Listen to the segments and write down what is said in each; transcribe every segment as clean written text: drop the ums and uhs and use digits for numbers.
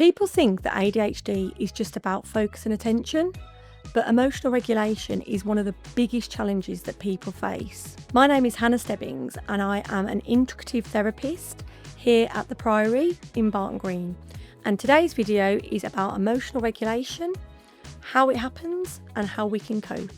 People think that ADHD is just about focus and attention, but emotional regulation is one of the biggest challenges that people face. My name is Hannah Stebbeings and I am an integrative therapist here at the Priory in Barton Green. And today's video is about emotional regulation, how it happens and how we can cope.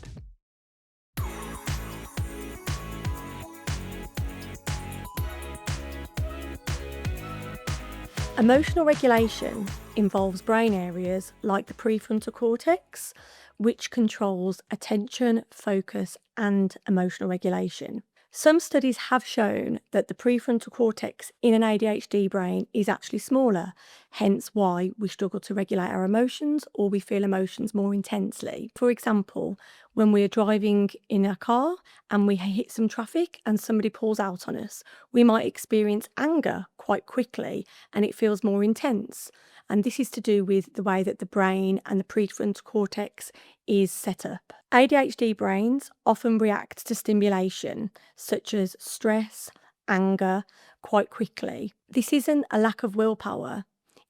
Emotional regulation involves brain areas like the prefrontal cortex, which controls attention, focus, and emotional regulation. Some studies have shown that the prefrontal cortex in an ADHD brain is actually smaller, hence why we struggle to regulate our emotions or we feel emotions more intensely. For example, when we're driving in a car and we hit some traffic and somebody pulls out on us, we might experience anger quite quickly and it feels more intense. And this is to do with the way that the brain and the prefrontal cortex is set up. ADHD brains often react to stimulation, such as stress, anger, quite quickly. This isn't a lack of willpower,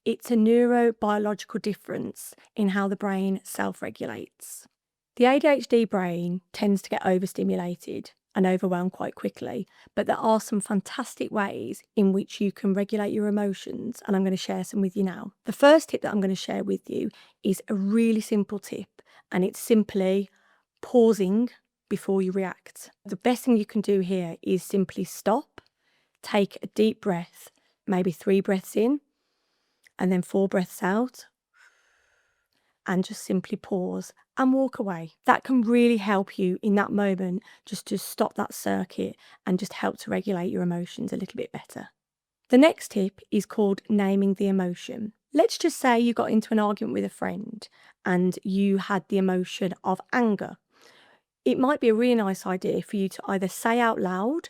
it's a neurobiological difference in how the brain self-regulates. The ADHD brain tends to get overstimulated and overwhelmed quite quickly, but there are some fantastic ways in which you can regulate your emotions, and I'm going to share some with you now. The first tip that I'm going to share with you is a really simple tip, and it's simply pausing before you react. The best thing you can do here is simply stop, take a deep breath, maybe 3 breaths in, and then 4 breaths out, and just simply pause and walk away. That can really help you in that moment just to stop that circuit and just help to regulate your emotions a little bit better. The next tip is called naming the emotion. Let's just say you got into an argument with a friend and you had the emotion of anger. It might be a really nice idea for you to either say out loud,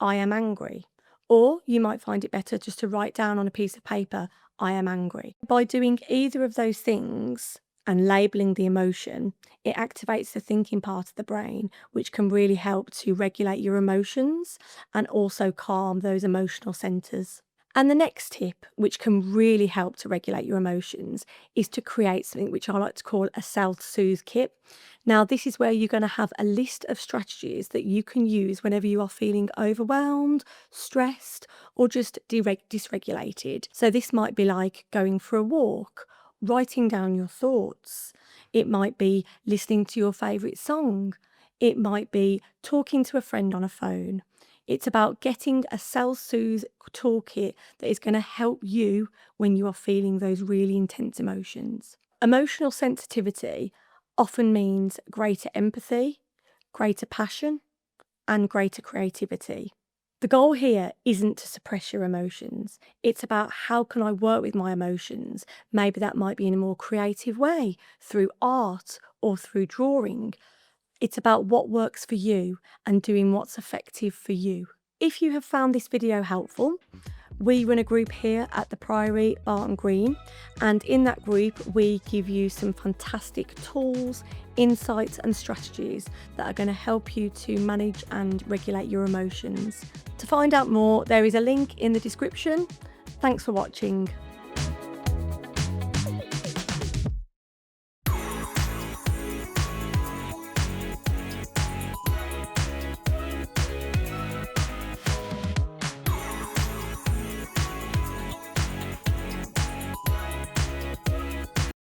"I am angry," or you might find it better just to write down on a piece of paper, "I am angry." By doing either of those things and labeling the emotion, it activates the thinking part of the brain, which can really help to regulate your emotions and also calm those emotional centers. And the next tip, which can really help to regulate your emotions, is to create something which I like to call a self-soothe kit. Now, this is where you're going to have a list of strategies that you can use whenever you are feeling overwhelmed, stressed, or just dysregulated. So this might be like going for a walk, writing down your thoughts. It might be listening to your favourite song. It might be talking to a friend on a phone. It's about getting a self-soothe toolkit that is going to help you when you are feeling those really intense emotions. Emotional sensitivity often means greater empathy, greater passion, and greater creativity. The goal here isn't to suppress your emotions. It's about how can I work with my emotions? Maybe that might be in a more creative way, through art or through drawing. It's about what works for you and doing what's effective for you. If you have found this video helpful, we run a group here at the Priory, Barton Green, and in that group we give you some fantastic tools, insights and strategies that are going to help you to manage and regulate your emotions. To find out more, there is a link in the description. Thanks for watching.